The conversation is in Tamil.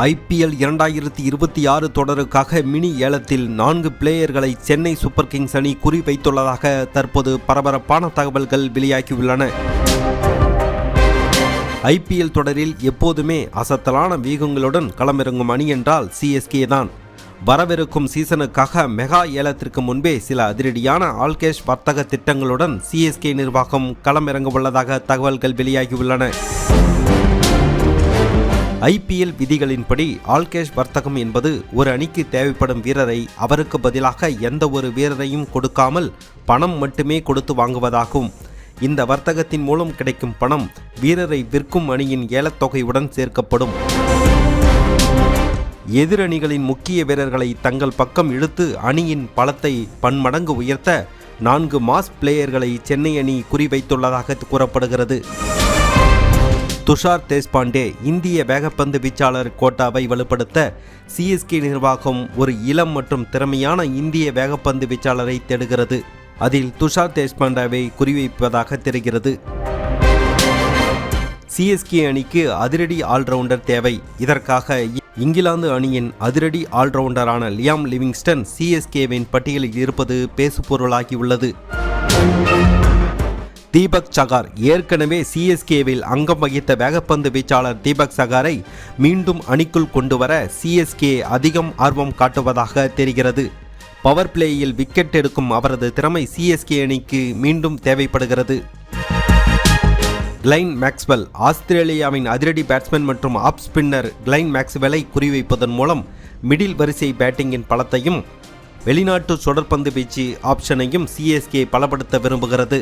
IPL 2026 தொடருக்காக மினி ஏலத்தில் 4 பிளேயர்களை சென்னை சூப்பர் கிங்ஸ் அணி குறிவைத்துள்ளதாக தற்போது பரபரப்பான தகவல்கள் வெளியாகியுள்ளன. IPL தொடரில் எப்போதுமே அசத்தலான வேகங்களுடன் களமிறங்கும் அணி என்றால் CSK தான். வரவிருக்கும் சீசனுக்காக மெகா ஏலத்திற்கு முன்பே சில அதிரடியான ஆல்கேஷ் வர்த்தக திட்டங்களுடன் CSK நிர்வாகம் களமிறங்க உள்ளதாக தகவல்கள் வெளியாகியுள்ளன. IPL விதிகளின்படி ஆல்கேஷ் வர்த்தகம் என்பது ஒரு அணிக்கு தேவைப்படும் வீரரை அவருக்கு பதிலாக எந்த ஒரு வீரரையும் கொடுக்காமல் பணம் மட்டுமே கொடுத்து வாங்குவதாகும். இந்த வர்த்தகத்தின் மூலம் கிடைக்கும் பணம் வீரரை விற்கும் அணியின் ஏலத்தொகையுடன் சேர்க்கப்படும். எதிரணிகளின் முக்கிய வீரர்களை தங்கள் பக்கம் இழுத்து அணியின் பலத்தை பன்மடங்கு உயர்த்த 4 மாஸ் பிளேயர்களை சென்னை அணி குறிவைத்துள்ளதாக கூறப்படுகிறது. துஷார் தேஷ்பாண்டே இந்திய வேகப்பந்து வீச்சாளர் கோட்டாவை வலுப்படுத்த CSK நிர்வாகம் ஒரு இளம் மற்றும் திறமையான இந்திய வேகப்பந்து வீச்சாளரை தேடுகிறது. அதில் துஷார் தேஷ்பாண்டேவை குறிவைப்பதாக தெரிகிறது. CSK அணிக்கு அதிரடி ஆல்ரவுண்டர் தேவை. இதற்காக இங்கிலாந்து அணியின் அதிரடி ஆல்ரவுண்டரான லியாம் லிவிங்ஸ்டன் CSKவின் பட்டியலில் இருப்பது பேசுபொருளாகியுள்ளது. தீபக் சகார் ஏற்கனவே CSKவில் அங்கம் வகித்த வேகப்பந்து வீச்சாளர் தீபக் சகாரை மீண்டும் அணிக்குள் கொண்டுவர CSK அதிகம் ஆர்வம் காட்டுவதாக தெரிகிறது. பவர் பிளேயில் விக்கெட் எடுக்கும் அவரது திறமை CSK அணிக்கு மீண்டும் தேவைப்படுகிறது. கிளைன் மேக்ஸ்வெல் ஆஸ்திரேலியாவின் அதிரடி பேட்ஸ்மேன் மற்றும் ஆஃப் ஸ்பின்னர் கிளைன் மேக்ஸ்வெலை குறிவைப்பதன் மூலம் மிடில் வரிசை பேட்டிங்கின் பலத்தையும் வெளிநாட்டு சுழற்பந்து வீச்சு ஆப்ஷனையும் CSK பலப்படுத்த விரும்புகிறது.